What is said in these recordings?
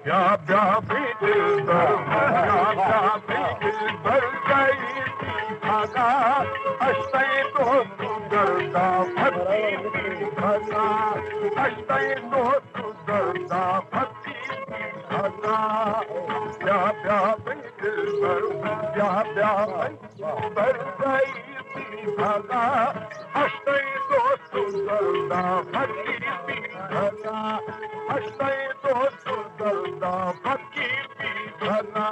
प्या भी दिलबर प्या भी दिलबर गई खाना अष्टई तो सुंदरता भक्ति खाना अष्टई तो सुंदरता भक्ति खाना प्या भी दिलबर प्या दिलबर गई खाना अष्टई तो सुंदरता भक्ति खाना अष्टई तो सुंदरता भक्ति खाना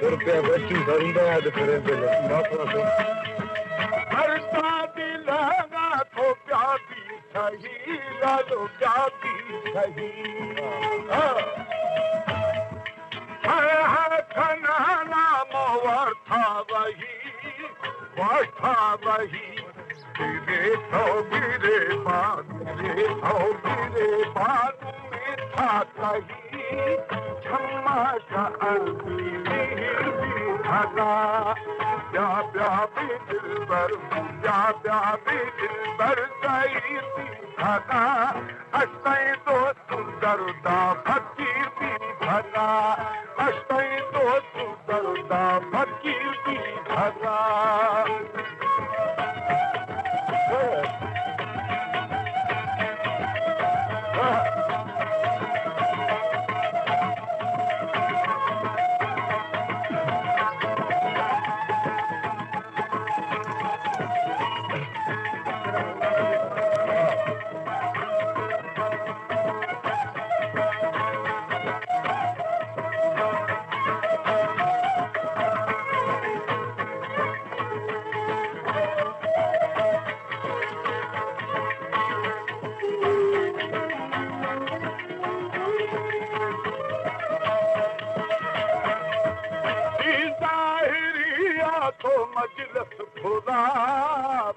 रुपया बच्ची धरंदा है तो फिर हरता दिलागा तो प्यादी सही लालो प्यादी सही हर खना नाम वर्था वही गिरे तो गिरे बानू मीठा कही क्षमा खाना प्या भी दिलबर गई खाना अष्टई तो सुंदरता भक्ति खाना अष्टई तो सुंदरता भक्ति खाना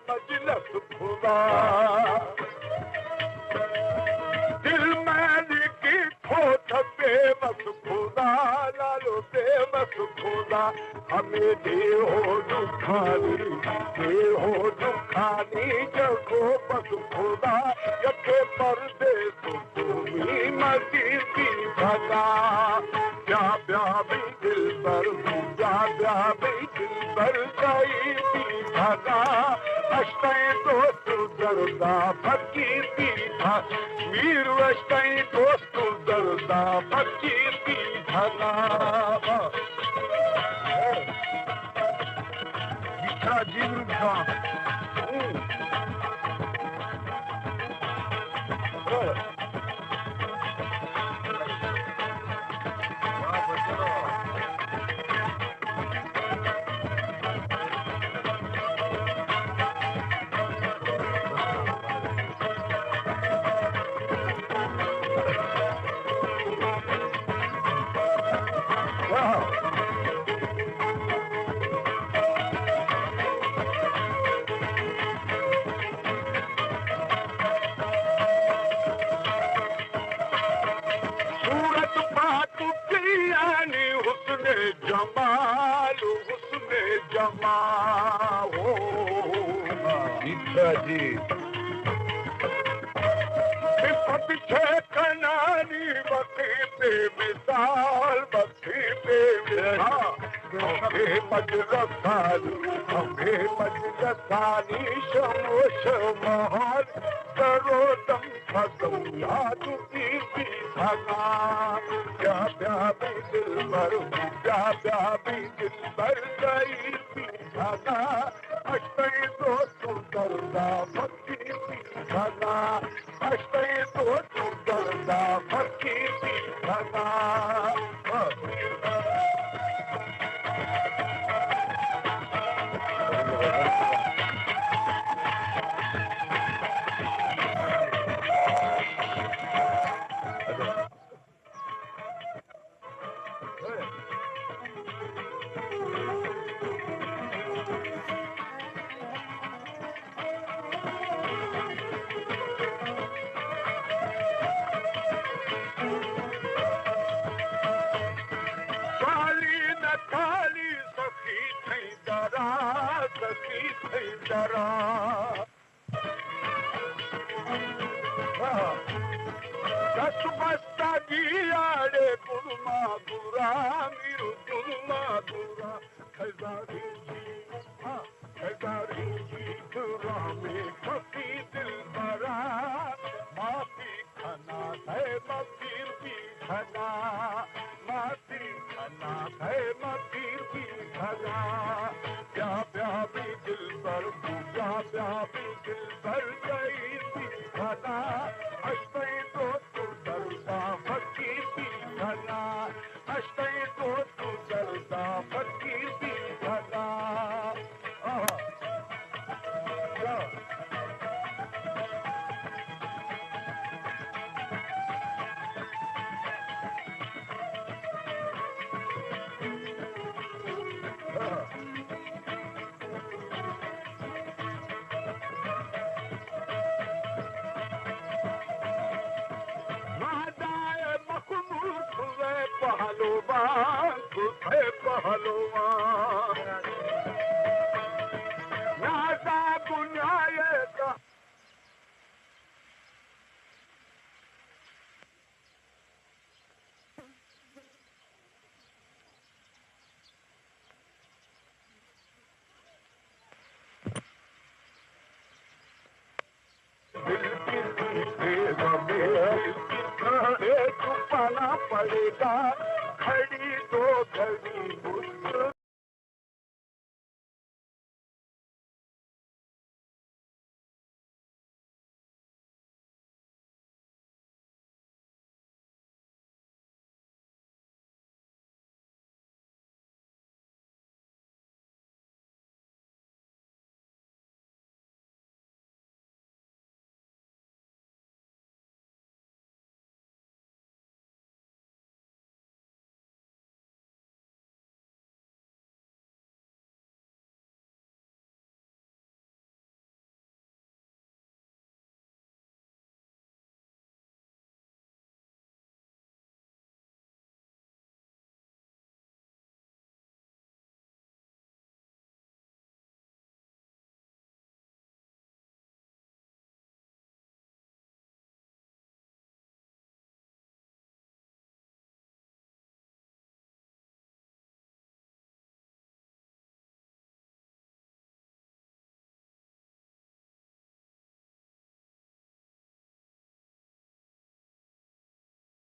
मजलस खुदा दिल मैल की खोट बेबस खुदा लालो बेबस खुदा हमें दे हो दुखानी जगो बस खुदा यके परदेस भूमि मदी की भगा प्या भी दिलबर प्या भी दिलबर गई भगा अष्टई तो सुंदरता भक्ति मीर अष्टई तो सुंदरता भक्ति भगा इच्छा जीवन का जी पीछे कनानी बखी पे मिसाल हमें मजलसानी शमोश महल करो दम खत्म याद की भगा प्या भी दिलबर गई भगा अष्टई तो सुंदरता भक्ति भगा अष्टई तो सुंदरता भक्ति भगा दस बस्ता गियाड़े गुरमा गुरा मीरू गुरमा गुरा खजारी गुरा में फकी दिल भरा माफी खाना है मफीर भी खाना माफी खाना है मफीर भी खाना प्या प्या भी दिल पर पूजा प्या भी दिल पर गई थी खाना अष्टई तो तू डरता फकीर भी खाना अष्टई तो तू डरता फकीर भी खाना पहलवान तुझे पहलवान नादा बुनियाएगा दिल की छुपाना पड़ेगा